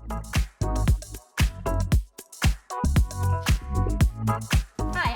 Hi,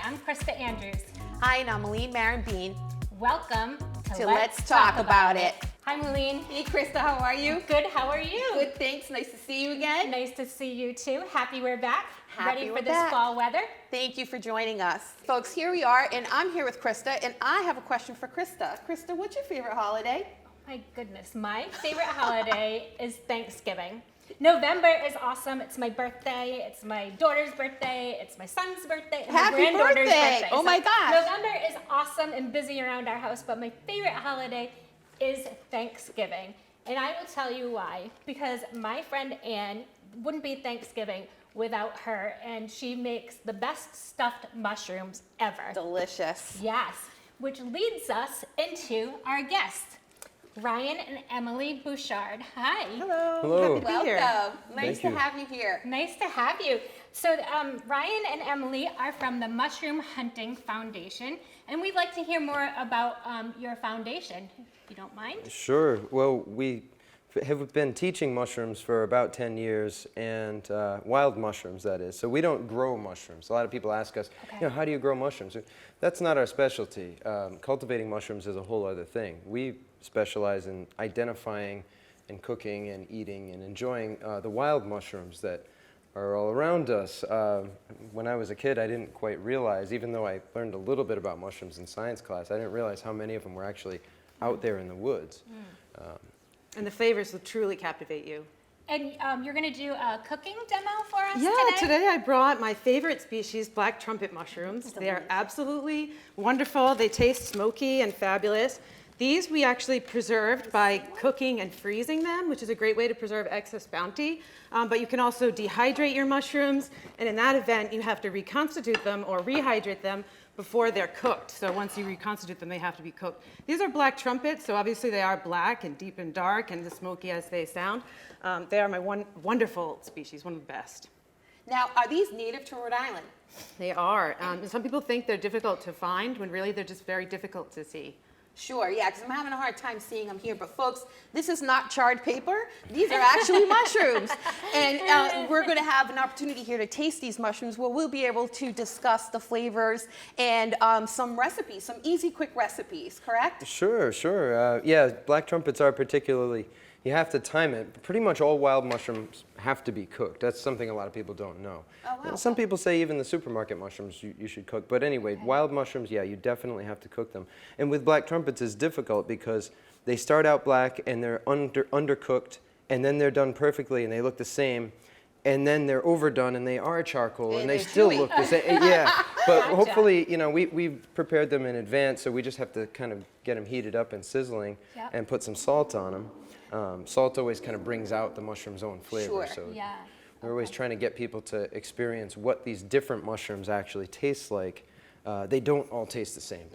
I'm Krista Andrews. Hi, and I'm Malene Marin-Bean. Welcome To Let's Talk About It. Hi, Malene. Hey, Krista, how are you? Good, how are you? Good, thanks. Nice to see you again. Nice to see you too. Happy we're back. Happy Ready we're for this back. fall weather? Thank you for joining us. Folks, here we are, and I'm here with Krista, and I have a question for Krista. Krista, what's your favorite holiday? My goodness, my favorite holiday is Thanksgiving. November is awesome. It's my birthday. It's my daughter's birthday. It's my son's birthday. And Happy my granddaughter's birthday. Oh my gosh. November is awesome and busy around our house, but my favorite holiday is Thanksgiving. And I will tell you why. Because my friend Anne wouldn't be Thanksgiving without her, and she makes the best stuffed mushrooms ever. Delicious. Yes, which leads us into our guests, Ryan and Emily Bouchard. Hi. Hello. Hello. Happy to be here. Welcome. Nice Thank to you. have you here. Nice to have you. So Ryan and Emily are from the Mushroom Hunting Foundation, and we'd like to hear more about your foundation, if you don't mind. Sure. Well, we have been teaching mushrooms for about 10 years, and wild mushrooms, that is. So we don't grow mushrooms. A lot of people ask us, Okay. how do you grow mushrooms? That's not our specialty. Cultivating mushrooms is a whole other thing. We specialize in identifying and cooking and eating and enjoying the wild mushrooms that are all around us. When I was a kid, I didn't quite realize, even though I learned a little bit about mushrooms in science class, I didn't realize how many of them were actually out there in the woods. And the flavors will truly captivate you. And you're going to do a cooking demo for us Yeah, today? today I brought my favorite species, black trumpet mushrooms. They are absolutely wonderful. They taste smoky and fabulous. These we actually preserved by cooking and freezing them, which is a great way to preserve excess bounty. But you can also dehydrate your mushrooms, and in that event, you have to reconstitute them or rehydrate them before they're cooked. So once you reconstitute them, they have to be cooked. These are black trumpets, so obviously they are black and deep and dark and as smoky as they sound. They are my wonderful species, one of the best. Now, are these native to Rhode Island? They are. Some people think they're difficult to find when really they're just very difficult to see. Sure, yeah, because I'm having a hard time seeing them here. But folks, this is not charred paper. These are actually mushrooms. And we're going to have an opportunity here to taste these mushrooms where we'll be able to discuss the flavors and some recipes, some easy, quick recipes, correct? Sure, sure. Yeah, black trumpets are particularly, you have to time it. Pretty much all wild mushrooms have to be cooked. That's something a lot of people don't know. Oh, wow. And some people say even the supermarket mushrooms you should cook. But anyway, wild mushrooms, yeah, you definitely have to cook them. And with black trumpets it's difficult because they start out black and they're undercooked, and then they're done perfectly and they look the same. And then they're overdone and they are charcoal and they they're still chewy. look the same. Yeah, but Gotcha. hopefully, we've prepared them in advance, so we just have to kind of get them heated up and sizzling Yep. and put some salt on them. Salt always kind of brings out the mushroom's own flavor. Sure. So Yeah. we're always trying to get people to experience what these different mushrooms actually taste like. They don't all taste the same.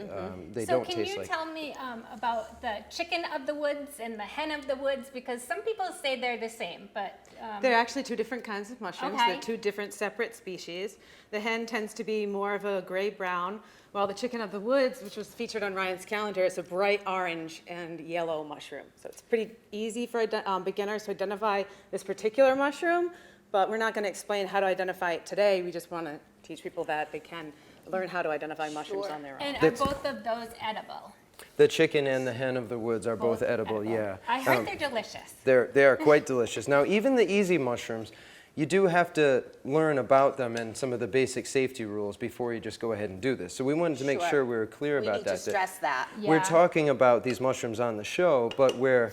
They So don't can taste you like. tell me about the chicken of the woods and the hen of the woods? Because some people say they're the same, but They're actually two different kinds of mushrooms. Okay. They're two different separate species. The hen tends to be more of a gray-brown, while the chicken of the woods, which was featured on Ryan's calendar, is a bright orange and yellow mushroom. So it's pretty easy for beginners to identify this particular mushroom, but we're not going to explain how to identify it today. We just want to teach people that they can learn how to identify mushrooms Sure. on their own. and are That's- both of those edible? The chicken and the hen of the woods are both edible. Yeah. I heard they're delicious. They are quite delicious. Now, even the easy mushrooms, you do have to learn about them and some of the basic safety rules before you just go ahead and do this. So we wanted to make Sure. sure we were clear We about need that. to stress that. We're Yeah. talking about these mushrooms on the show, but we're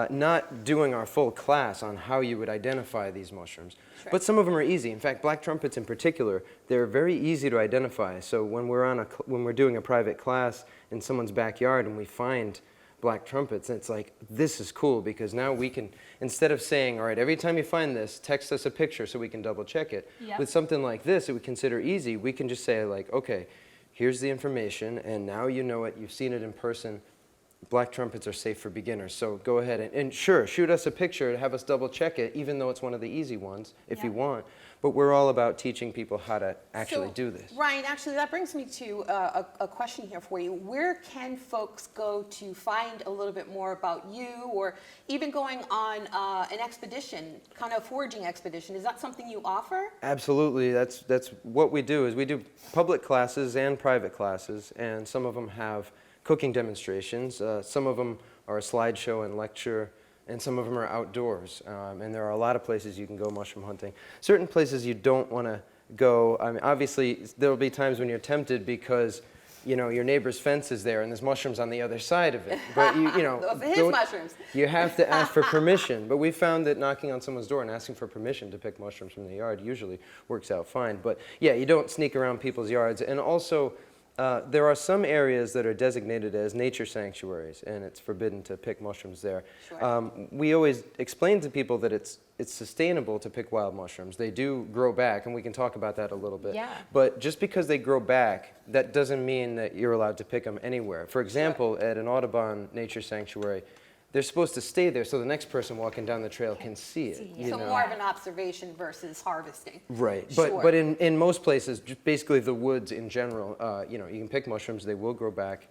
not doing our full class on how you would identify these mushrooms. Sure. But some of them are easy. In fact, black trumpets in particular, they're very easy to identify. So when we're doing a private class in someone's backyard and we find black trumpets, it's like, this is cool because now we can, instead of saying, all right, every time you find this, text us a picture so we can double check it. Yep. With something like this that we consider easy, we can just say like, okay, here's the information and now you know it, you've seen it in person. black trumpets are safe for beginners. So go ahead and sure, shoot us a picture to have us double check it, even though it's one of the easy ones, if you want. But we're all about teaching people how to actually So, do this. Ryan, actually, that brings me to a question here for you. Where can folks go to find a little bit more about you, or even going on an expedition, kind of foraging expedition? Is that something you offer? Absolutely. That's what we do. Is we do public classes and private classes, and some of them have cooking demonstrations. Some of them are a slideshow and lecture, and some of them are outdoors. And there are a lot of places you can go mushroom hunting. Certain places you don't want to go. I mean, obviously, there will be times when you're tempted because, you know, your neighbor's fence is there and there's mushrooms on the other side of it. But you know, Those are his don't- mushrooms. You have to ask for permission. But we found that knocking on someone's door and asking for permission to pick mushrooms from the yard usually works out fine. But yeah, you don't sneak around people's yards. And also, there are some areas that are designated as nature sanctuaries, and it's forbidden to pick mushrooms there. Sure. We always explain to people that it's sustainable to pick wild mushrooms. They do grow back, and we can talk about that a little bit. Yeah. But just because they grow back, that doesn't mean that you're allowed to pick them anywhere. For example, at an Audubon nature sanctuary, they're supposed to stay there so the next person walking down the trail can see it. You So know? more of an observation versus harvesting. Right, Sure. but in most places, just basically the woods in general, you know, you can pick mushrooms, they will grow back,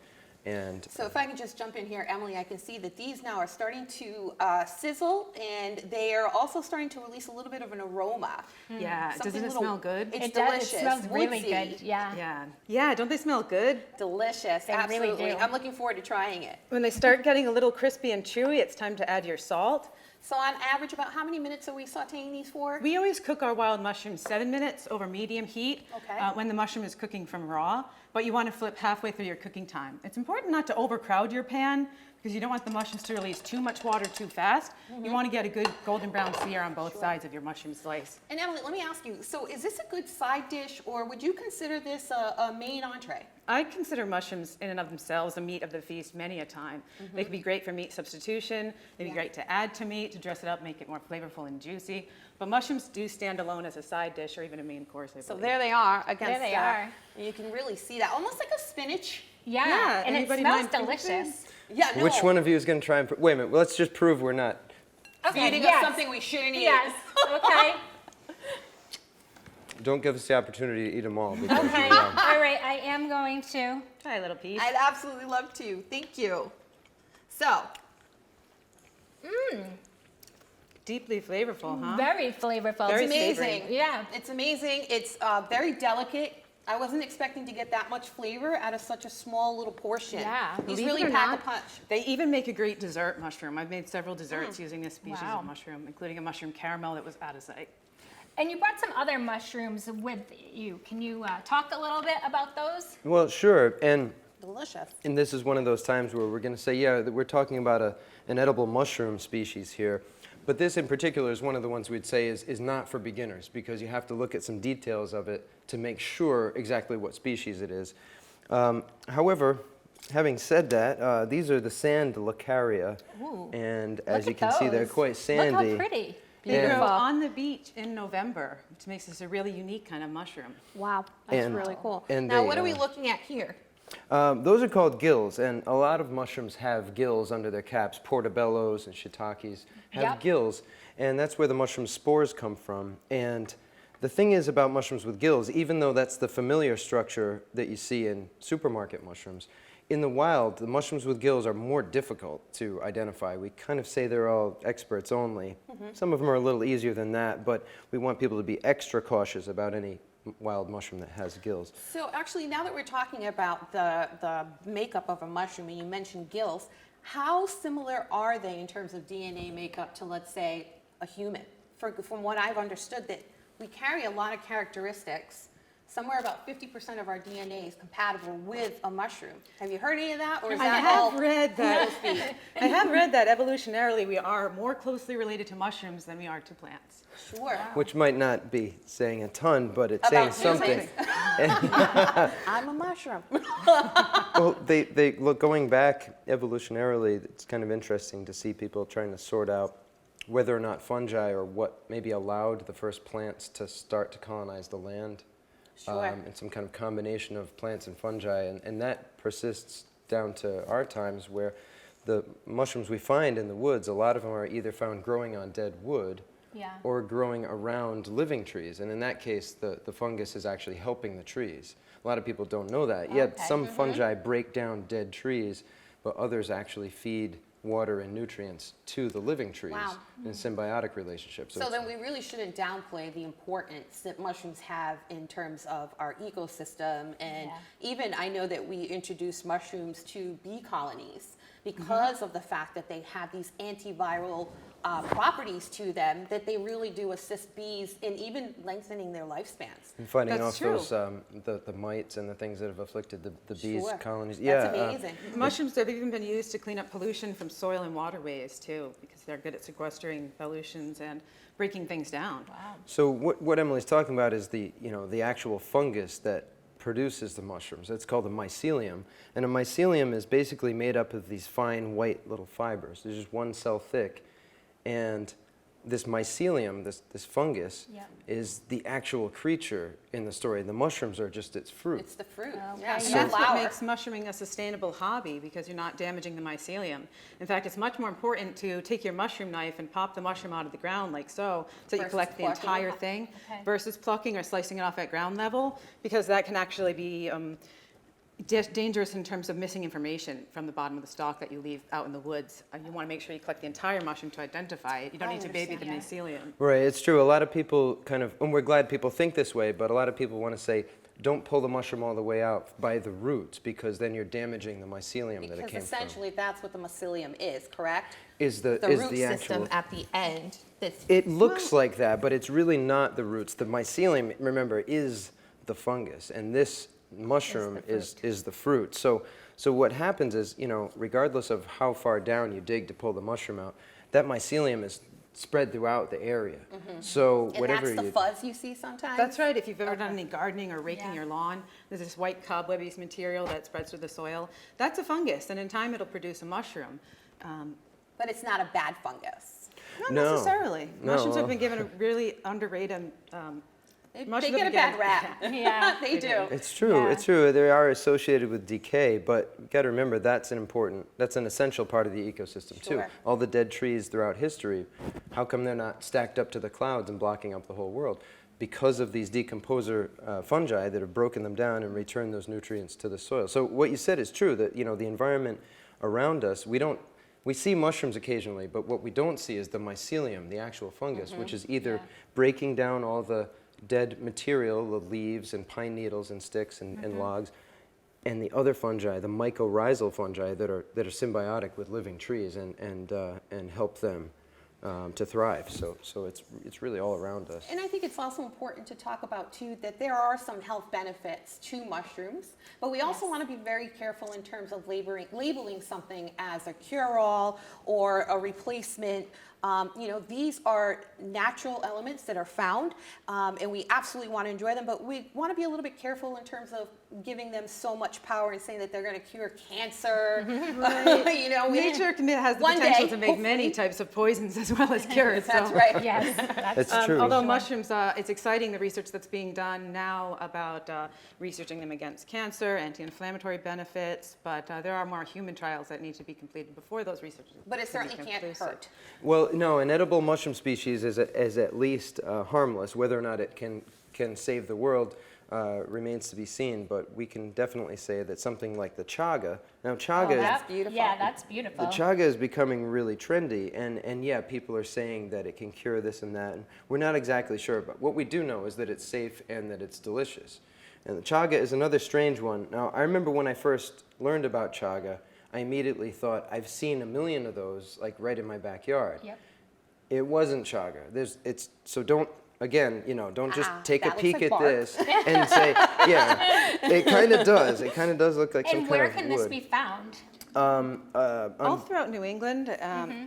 and So if I can just jump in here, Emily, I can see that these now are starting to sizzle, and they are also starting to release a little bit of an aroma. Yeah, Something doesn't it little- smell good? It's It does. delicious. It smells really woodsy. good. Yeah. Yeah. Yeah, don't they smell good? Delicious, They really absolutely. do. I'm looking forward to trying it. When they start getting a little crispy and chewy, it's time to add your salt. So on average, about how many minutes are we sauteing these for? We always cook our wild mushrooms 7 minutes over medium heat Okay. when the mushroom is cooking from raw, but you want to flip halfway through your cooking time. It's important not to overcrowd your pan because you don't want the mushrooms to release too much water too fast. You want to get a good golden brown sear on both sides of your mushroom slice. And Emily, let me ask you, so is this a good side dish, or would you consider this a main entree? I consider mushrooms in and of themselves a meat of the feast many a time. They can be great for meat substitution. They'd be great to add to meat, to dress it up, make it more flavorful and juicy. But mushrooms do stand alone as a side dish or even a main course, I So believe. there they are against There they are. and you can really see that, almost like a spinach. Yeah. Yeah, And it anybody smells mind proving? delicious. Yeah, no. which one of you is going to try and, wait a minute, let's just prove we're not. Feeding yes. us something we shouldn't eat. Yes. Okay. Don't give us the opportunity to eat them all. Because Okay. you're wrong. All right. I am going to. Try a little piece. I'd absolutely love to. Thank you. So, Deeply flavorful, huh? Very flavorful. Very it's amazing. savory. Yeah. It's amazing. It's very delicate. I wasn't expecting to get that much flavor out of such a small little portion. Yeah. These Believe really it or pack not, a punch. They even make a great dessert mushroom. I've made several desserts using this species Wow. of mushroom, including a mushroom caramel that was out of sight. And you brought some other mushrooms with you. Can you talk a little bit about those? Well, sure, and Delicious. this is one of those times where we're going to say, yeah, that we're talking about an edible mushroom species here. But this in particular is one of the ones we'd say is not for beginners because you have to look at some details of it to make sure exactly what species it is. However, having said that, these are the sand Leucaria, Ooh. and as Look you at can see, they're those. quite sandy. Look how pretty. They Yeah. grow Beautiful. on the beach in November, which makes this a really unique kind of mushroom. Wow, that's And- really cool. and Now, they, what are we looking at here? Those are called gills, and a lot of mushrooms have gills under their caps. Portobellos and shiitakes have Yep. gills, and that's where the mushroom spores come from. And the thing is about mushrooms with gills, even though that's the familiar structure that you see in supermarket mushrooms, in the wild, the mushrooms with gills are more difficult to identify. We kind of say they're all experts only. Some of them are a little easier than that, but we want people to be extra cautious about any wild mushroom that has gills. So actually, now that we're talking about the makeup of a mushroom, and you mentioned gills, how similar are they in terms of DNA makeup to, let's say, a human? From what I've understood, that we carry a lot of characteristics. Somewhere about 50% of our DNA is compatible with a mushroom. Have you heard any of that, or is I that all? have read that. I have read that evolutionarily we are more closely related to mushrooms than we are to plants. Sure. Which might not be saying a ton, but it's saying About something. I'm a mushroom. Well, they look, going back evolutionarily, it's kind of interesting to see people trying to sort out whether or not fungi or what maybe allowed the first plants to start to colonize the land. Sure. And some kind of combination of plants and fungi, and that persists down to our times where the mushrooms we find in the woods, a lot of them are either found growing on dead wood Yeah. or growing around living trees. And in that case, the fungus is actually helping the trees. A lot of people don't know that. Yet Okay. some fungi break down dead trees, but others actually feed water and nutrients to the living trees Wow. in symbiotic relationships. So then we really shouldn't downplay the importance that mushrooms have in terms of our ecosystem. And Yeah. even I know that we introduced mushrooms to bee colonies because of the fact that they have these antiviral properties to them, that they really do assist bees in even lengthening their lifespans. and fighting That's off true. those the mites and the things that have afflicted the bees Sure. colonies. That's Yeah, amazing. Mushrooms have even been used to clean up pollution from soil and waterways too, because they're good at sequestering pollutions and breaking things down. Wow. So what Emily's talking about is the actual fungus that produces the mushrooms. It's called a mycelium, and a mycelium is basically made up of these fine white little fibers. There's just one cell thick, and this mycelium, this fungus, Yeah. is the actual creature in the story. The mushrooms are just its fruit. It's the fruit. Okay. Yeah, And it's And the that's what flower. makes mushrooming a sustainable hobby, because you're not damaging the mycelium. In fact, it's much more important to take your mushroom knife and pop the mushroom out of the ground like so you Versus collect the plucking entire it. thing, Okay. versus plucking or slicing it off at ground level, because that can actually be dangerous in terms of missing information from the bottom of the stalk that you leave out in the woods. You want to make sure you collect the entire mushroom to identify it. You don't I need to baby the understand. mycelium. Right, it's true. A lot of people and we're glad people think this way, but a lot of people want to say, don't pull the mushroom all the way out by the roots, because then you're damaging the mycelium that it Because came from. essentially that's what the mycelium is, correct? Is the root actual system at the end. That's It looks like that, but it's really not the roots. The mycelium, remember, is the fungus, and this mushroom is the fruit. So what happens is, regardless of how far down you dig to pull the mushroom out, that mycelium is spread throughout the area. So and whatever that's the you fuzz you see sometimes. That's right. If you've ever done any gardening or raking Yeah. your lawn, there's this white cobwebby material that spreads through the soil. That's a fungus, and in time it'll produce a mushroom. But it's not a bad fungus. Not No. necessarily. No, Mushrooms well- have been given a really underrated. They Mushrooms get a have bad been rap. Yeah. They do. It's true. Yeah. It's true. They are associated with decay, but you got to remember that's an essential part of the ecosystem too. Sure. All the dead trees throughout history, how come they're not stacked up to the clouds and blocking up the whole world? Because of these decomposer fungi that have broken them down and returned those nutrients to the soil. So what you said is true, that the environment around us, we see mushrooms occasionally, but what we don't see is the mycelium, the actual fungus, which is either Yeah. breaking down all the dead material, the leaves and pine needles and sticks and logs, and the other fungi, the mycorrhizal fungi that are symbiotic with living trees and help them to thrive. So it's really all around us. And I think it's also important to talk about too that there are some health benefits to mushrooms, but we also want to be very careful in terms of labeling something as a cure-all or a replacement. These are natural elements that are found, and we absolutely want to enjoy them, but we want to be a little bit careful in terms of giving them so much power and saying that they're going to cure cancer. Nature has the One potential day, to make many hopefully. types of poisons as well as cures. That's so- right. Yes. That's It's true. Although mushrooms, it's exciting the research that's being done now about researching them against cancer, anti-inflammatory benefits, but there are more human trials that need to be completed before those researches. But it can be certainly can't conclusive. hurt. Well, no, an edible mushroom species is at least harmless. Whether or not it can save the world remains to be seen, but we can definitely say that something like the chaga. Now, chaga, that's beautiful. Yeah, that's beautiful. the chaga is becoming really trendy, and yeah, people are saying that it can cure this and that, and we're not exactly sure, but what we do know is that it's safe and that it's delicious. And the chaga is another strange one. Now, I remember when I first learned about chaga, I immediately thought, I've seen a million of those, like right in my backyard. Yep. It wasn't chaga. So don't, again, don't just take a that looks peek like at bark. this and say, yeah, it kind of does. It kind of does look like some And kind where of can wood. this be found? All throughout New England,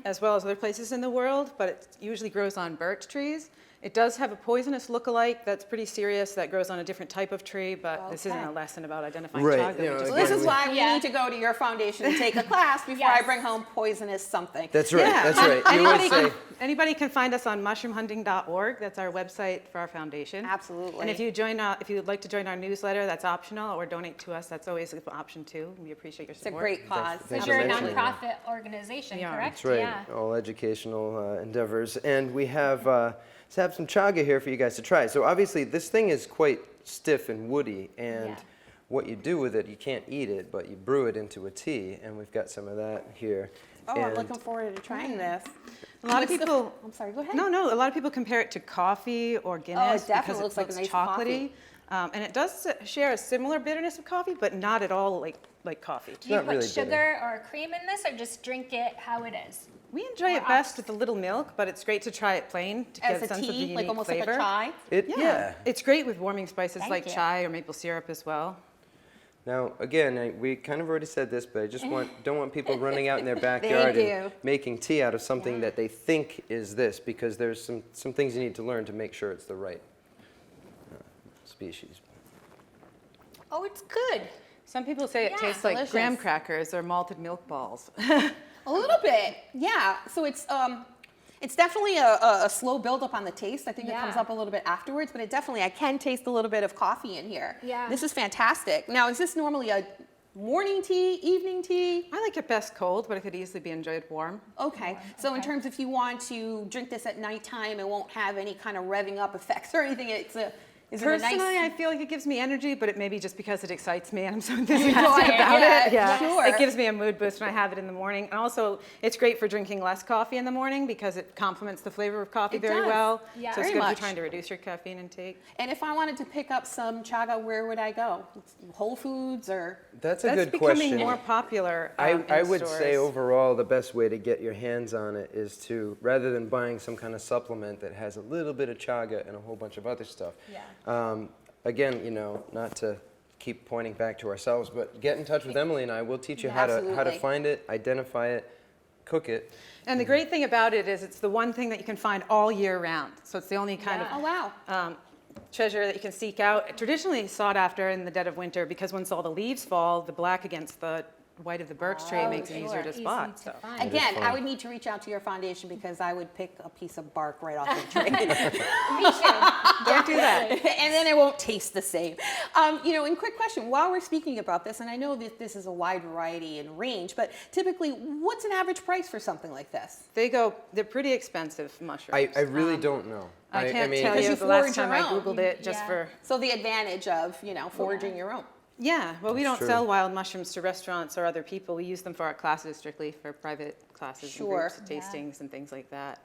as well as other places in the world, but it usually grows on birch trees. It does have a poisonous look-alike that's pretty serious that grows on a different type of tree, but this isn't Okay. a lesson about identifying Right, chaga. you know, We just So this again, is why we Yeah. need to go to your foundation and take a class before I Yes. bring home poisonous something. That's right. Yeah. That's right. You would Anybody say. anybody can find us on mushroomhunting.org. That's our website for our foundation. Absolutely. And if you would like to join our newsletter, that's optional, or donate to us, that's always an option too. We appreciate your It's a support. great cause. Thanks Because for you're a mentioning that. nonprofit organization, We are. correct? That's right. Yeah. All educational endeavors. And we have some chaga here for you guys to try. So obviously this thing is quite stiff and woody, and Yeah. what you do with it, you can't eat it, but you brew it into a tea, and we've got some of that here. Oh, I'm And looking forward to trying this. A lot of What's the- people. I'm sorry, go ahead. No, a lot of people compare it to coffee or Guinness definitely because looks it like a looks nice chocolatey. And it does share a similar bitterness of coffee, but not at all like coffee. Do you not put really sugar bitter. or cream in this, or just drink it how it is? We enjoy it best with a little milk, but it's great to try it plain to get As a a sense of the tea, unique like almost flavor. like a chai. Yeah. It's great with warming spices Thank like you. chai or maple syrup as well. Now, again, we kind of already said this, but I just don't want people running out in their backyard Thank and you. making tea out of something that they think is this, because there's some things you need to learn to make sure it's the right species. Oh, it's good. Some people say it Yeah, tastes like graham delicious. crackers or malted milk balls. A little bit, yeah. So it's definitely a slow buildup on the taste. I think it comes Yeah. up a little bit afterwards, but I can taste a little bit of coffee in here. Yeah. This is fantastic. Now, is this normally a morning tea, evening tea? I like it best cold, but it could easily be enjoyed warm. Okay. So in okay. terms if you want to drink this at nighttime, it won't have any kind of revving up effects or anything. Is it a Personally, nice? I feel like it gives me energy, but it may be just because it excites me and I'm so enthusiastic it, about yeah, it. Yeah, sure. It gives me a mood boost when I have it in the morning. And also, it's great for drinking less coffee in the morning because it complements the flavor of coffee It very does. well. Yeah. So it's Very good much. if you're trying to reduce your caffeine intake. And if I wanted to pick up some chaga, where would I go? Whole Foods or? That's a That's good becoming question. more popular. I in would say stores. overall the best way to get your hands on it is to, rather than buying some kind of supplement that has a little bit of chaga and a whole bunch of other stuff. Yeah. Again, not to keep pointing back to ourselves, but get in touch with Emily and I. We'll teach you Yeah, how to absolutely. find it, identify it, cook it. And the great thing about it is it's the one thing that you can find all year round. So it's the only kind Yeah. Oh wow. of treasure that you can seek out. Traditionally sought after in the dead of winter because once all the leaves fall, the black against the white of the birch tree Oh, makes it sure. easier to Easy spot. to So. find. Again, fun. I would need to reach out to your foundation because I would pick a piece of bark right off the tree. Me too. Don't do that. And then it won't taste the same. And quick question, while we're speaking about this, and I know that this is a wide variety and range, but typically, what's an average price for something like this? They're pretty expensive mushrooms. I really don't know. I can't mean, tell Because you you the last forage time your I own. Googled it just Yeah. for, So the advantage of, foraging your own. yeah, well, we That's don't true. sell wild mushrooms to restaurants or other people. We use them for our classes strictly for private classes Sure. and groups, tastings and things like that.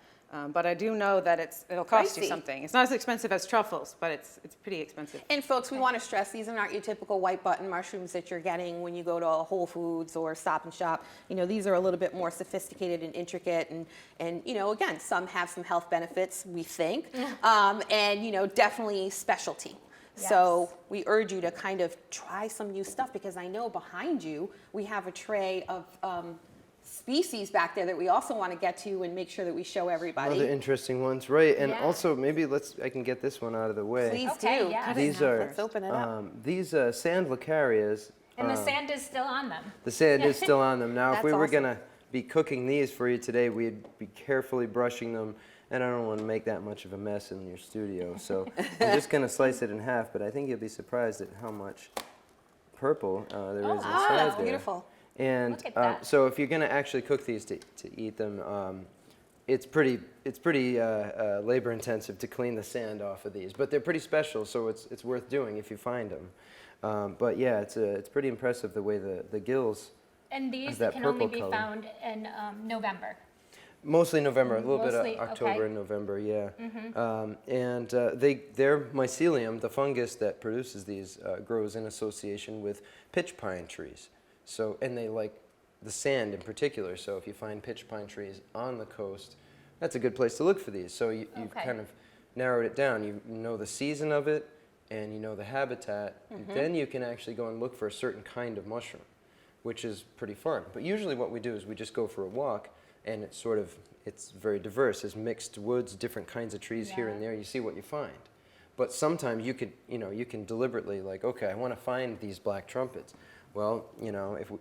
But I do know that it'll cost you Pricey. something. It's not as expensive as truffles, but it's pretty expensive. And folks, we want to stress these are not your typical white button mushrooms that you're getting when you go to a Whole Foods or Stop and Shop. These are a little bit more sophisticated and intricate, and again, some have some health benefits, we think, and definitely specialty. So we urge you to kind of try some new stuff because I know behind you we have a tray of species back there that we also want to get to and make sure that we show everybody. Other interesting ones, right? And Yeah. also maybe I can get this one out of the way. Please Okay, do. yeah. These are Let's open it up. these sand lacarias. And the sand is still on them. The sand is still on them. Now, if That's we were awesome. gonna be cooking these for you today, we'd be carefully brushing them, and I don't want to make that much of a mess in your studio. So I'm just gonna slice it in half, but I think you'll be surprised at how much purple there is Oh, inside wow. That's there. beautiful. And Look at that. so if you're gonna actually cook these to eat them, it's pretty labor intensive to clean the sand off of these, but they're pretty special, so it's worth doing if you find them. But yeah, it's pretty impressive the way the gills. And these Is that can only purple be color? found in November. Mostly November, a little bit Mostly, of October okay. and November, yeah. And their mycelium, the fungus that produces these, grows in association with pitch pine trees. So, and they like the sand in particular. So if you find pitch pine trees on the coast, that's a good place to look for these. So you've Okay. kind of narrowed it down. You know the season of it, and you know the habitat. Then you can actually go and look for a certain kind of mushroom, which is pretty fun. But usually what we do is we just go for a walk and it's very diverse. There's mixed woods, different kinds of trees here and Yeah. there. You see what you find. But sometimes you can deliberately, like, okay, I want to find these black trumpets. Well,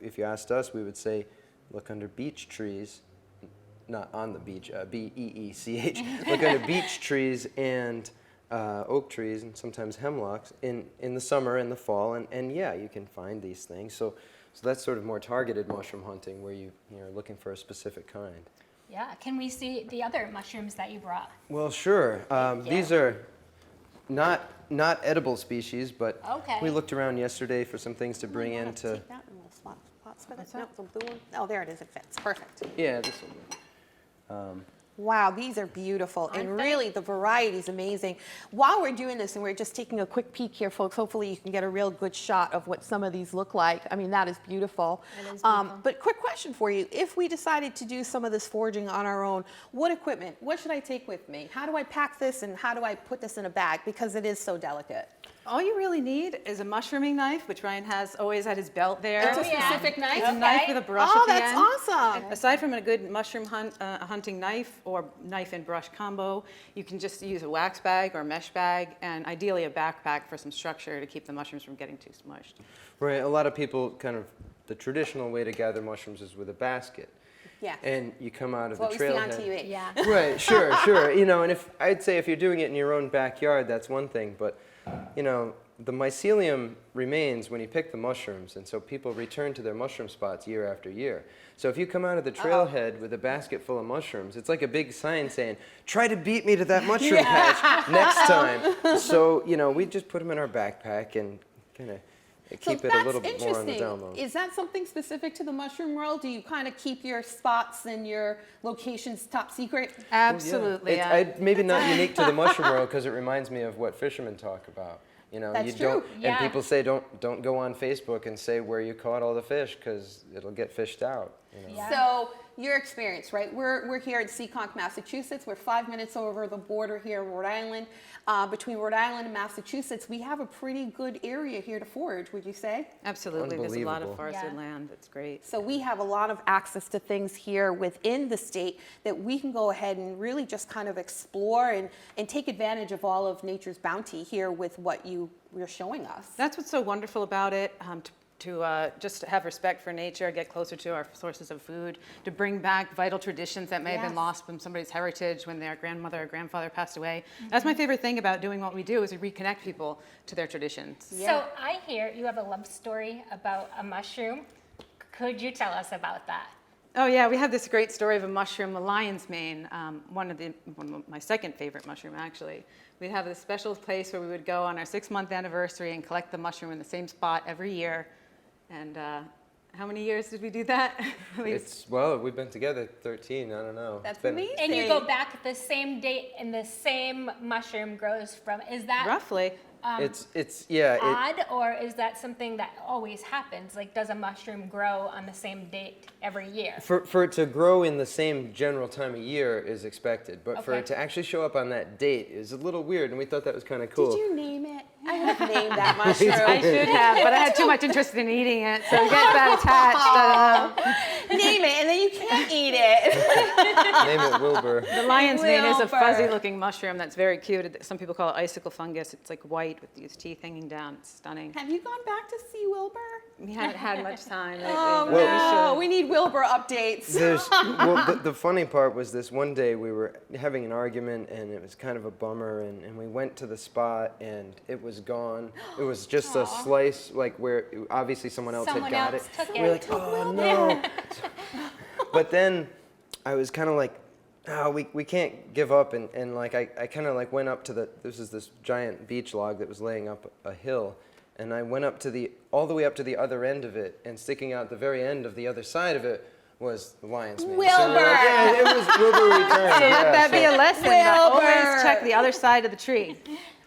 if you asked us, we would say, look under beech trees, not on the beach, B-E-E-C-H. Look under beech trees and oak trees and sometimes hemlocks in the summer and the fall, and yeah, you can find these things. So that's sort of more targeted mushroom hunting, where you're looking for a specific kind. Yeah. Can we see the other mushrooms that you brought? Well, sure. you. These are not edible species, but Okay. we looked around yesterday for some things to bring in to. Take that and we'll swap for this. No, the blue one. Oh, there it is. It fits. Perfect. Yeah, this will do. Wow, these are beautiful, and Aren't they? really the variety is amazing. While we're doing this, and we're just taking a quick peek here, folks, hopefully you can get a real good shot of what some of these look like. I mean, that is beautiful. It is beautiful. But quick question for you. If we decided to do some of this foraging on our own, what equipment, what should I take with me? How do I pack this, and how do I put this in a bag? Because it is so delicate. All you really need is a mushrooming knife, which Ryan has always at his belt there. It's a Oh, yeah. specific knife? It's a knife Okay. with a brush Oh, at the that's end. awesome. And aside from a good mushroom hunting knife or knife and brush combo, you can just use a wax bag or a mesh bag, and ideally a backpack for some structure to keep the mushrooms from getting too smushed. Right, a lot of people the traditional way to gather mushrooms is with a basket. Yeah. And you come out of What the we see on trailhead. TV. Yeah. Right, sure. And I'd say if you're doing it in your own backyard, that's one thing, but the mycelium remains when you pick the mushrooms, and so people return to their mushroom spots year after year. So if you come out of the trailhead with a basket full of mushrooms, it's like a big sign saying, try to beat me to that mushroom patch next time. So, we just put them in our backpack and kind of keep it a little bit more on the down low. Is that something specific to the mushroom world? Do you kind of keep your spots and your locations top secret? Absolutely. It's maybe not unique to the mushroom world, because it reminds me of what fishermen talk about. That's you true. don't, Yeah. and people say don't go on Facebook and say where you caught all the fish, because it'll get fished out. Yeah. So your experience, right? We're here in Seekonk, Massachusetts. We're 5 minutes over the border here in Rhode Island. Between Rhode Island and Massachusetts, we have a pretty good area here to forage, would you say? Absolutely. There's a lot of Unbelievable. forested Yeah. land. It's great. So we have a lot of access to things here within the state that we can go ahead and really just kind of explore and take advantage of all of nature's bounty here with what you're showing us. That's what's so wonderful about it, to just have respect for nature, get closer to our sources of food, to bring back vital traditions that may have been Yes. lost from somebody's heritage when their grandmother or grandfather passed away. That's my favorite thing about doing what we do, is we reconnect people to their traditions. So I hear you have a love story about a mushroom. Could you tell us about that? Oh yeah, we have this great story of a mushroom, the lion's mane, one of my second favorite mushroom actually. We'd have this special place where we would go on our 6-month anniversary and collect the mushroom in the same spot every year. And how many years did we do that? We've been together 13, I don't know. That's It's been- amazing. And you go back the same date and the same mushroom grows from. Is that Roughly. odd, or is that something that always happens? Like, does a mushroom grow on the same date every year? For it to grow in the same general time of year is expected, but for Okay. it to actually show up on that date is a little weird, and we thought that was kind of cool. Did you name it? I would have named that mushroom. I should have, but I had too much interest in eating it, so it gets that attached. Name it, and then you can't eat it. Name it Wilbur. The lion's mane is a Wilbur. fuzzy-looking mushroom that's very cute. Some people call it icicle fungus. It's like white with these teeth hanging down. It's stunning. Have you gone back to see Wilbur? We haven't had much time lately, Oh, but no. we We need Wilbur updates. The funny part was this one day we were having an argument, and it was kind of a bummer, and we went to the spot, and it was gone. It was just a slice, like where obviously someone else Someone had got else it. took We were it. like, oh no. But then I was kind of like, oh, we can't give up, and like I kind of like went up to this giant beech log that was laying up a hill, and I went up to all the way up to the other end of it, and sticking out the very end of the other side of it was the lion's mane. So we're Wilbur! like, yeah, it was Wilbur returned. So let that be a lesson. But Wilbur. always check the other side of the tree.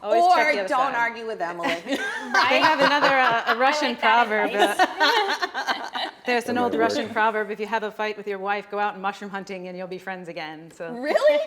Always check the Or other don't side. argue with Emily. They have another a Russian like that proverb. There's an old Remember Russian it. proverb: if you have a fight with your wife, go out and mushroom hunting, and you'll be friends again. So Really?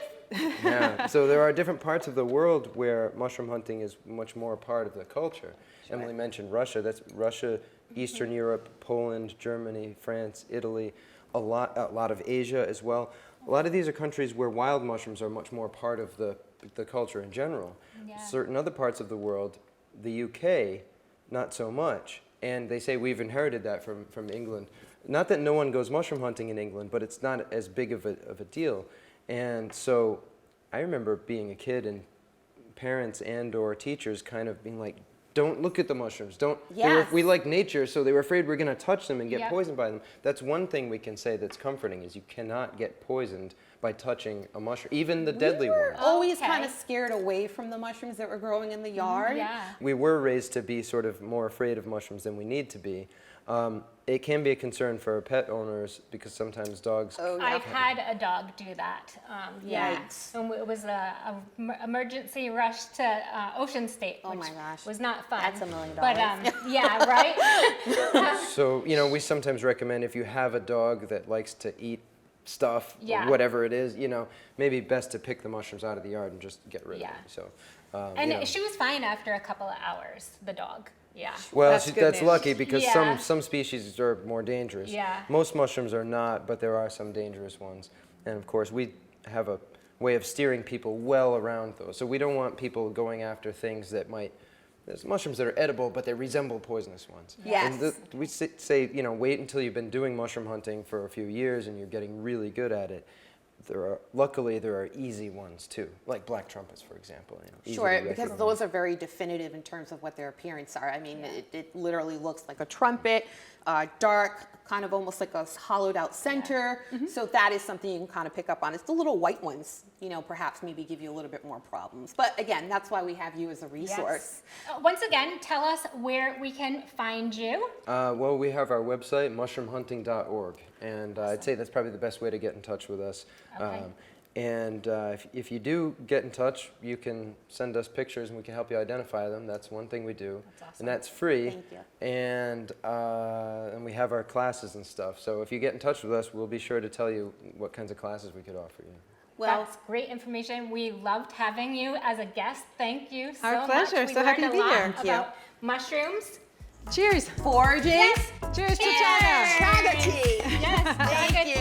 Yeah. So there are different parts of the world where mushroom hunting is much more a part of the culture. Emily mentioned Russia. That's Russia, Eastern Europe, Poland, Germany, France, Italy. a lot of Asia as well. A lot of these are countries where wild mushrooms are much more part of the culture in general. Yeah. Certain other parts of the world, the UK, not so much. And they say we've inherited that from England. Not that no one goes mushroom hunting in England, but it's not as big of a deal. And so I remember being a kid and parents and or teachers kind of being like, don't look at the mushrooms. Don't. Yes. We like nature, so they were afraid we're going to touch them and get Yep. poisoned by them. That's one thing we can say that's comforting is you cannot get poisoned by touching a mushroom, even the deadly We were ones. always Okay. kind of scared away from the mushrooms that were growing in the yard. Yeah. We were raised to be sort of more afraid of mushrooms than we need to be. It can be a concern for pet owners because sometimes dogs. Oh, yeah. I've had a dog do that. Yeah. Yikes. And it was a emergency rush to Ocean State, Oh which my gosh. was not fun. That's $1 million. But yeah, right? So, you know, we sometimes recommend if you have a dog that likes to eat stuff, Yeah. or whatever it is, you know, maybe best to pick the mushrooms out of the yard and just get rid Yeah. of them. So, And you know. she was fine after a couple of hours, the dog. Yeah. Well, That's good that's news. lucky because Yeah. some species are more dangerous. Yeah. Most mushrooms are not, but there are some dangerous ones. And of course, we have a way of steering people well around those. So we don't want people going after things that might. There's mushrooms that are edible, but they resemble poisonous ones. Yes. And we say, you know, wait until you've been doing mushroom hunting for a few years and you're getting really good at it. Luckily, there are easy ones too, like black trumpets, for example. You know, easy Sure, to because recognize. those are very definitive in terms of what their appearance are. I mean, it literally looks like a trumpet, dark, kind of almost like a hollowed out center. So that is something you can kind of pick up on. It's the little white ones, you know, perhaps maybe give you a little bit more problems. But again, that's why we have you as a resource. Yes. Once again, tell us where we can find you. Well, we have our website, mushroomhunting.org, and I'd say that's probably the best way to get in touch with us. Okay. And if you do get in touch, you can send us pictures and we can help you identify them. That's one thing we do. That's awesome. And that's free. Thank you. And we have our classes and stuff. So if you get in touch with us, we'll be sure to tell you what kinds of classes we could offer you. Well, That's great information. We loved having you as a guest. Thank you so Our much. pleasure. We So happy learned to a be lot here. Thank you. about mushrooms. Cheers. foraging. Yes. Cheers to Cheers. China. Chaga tea. Yes. Thank Chaga you. tea.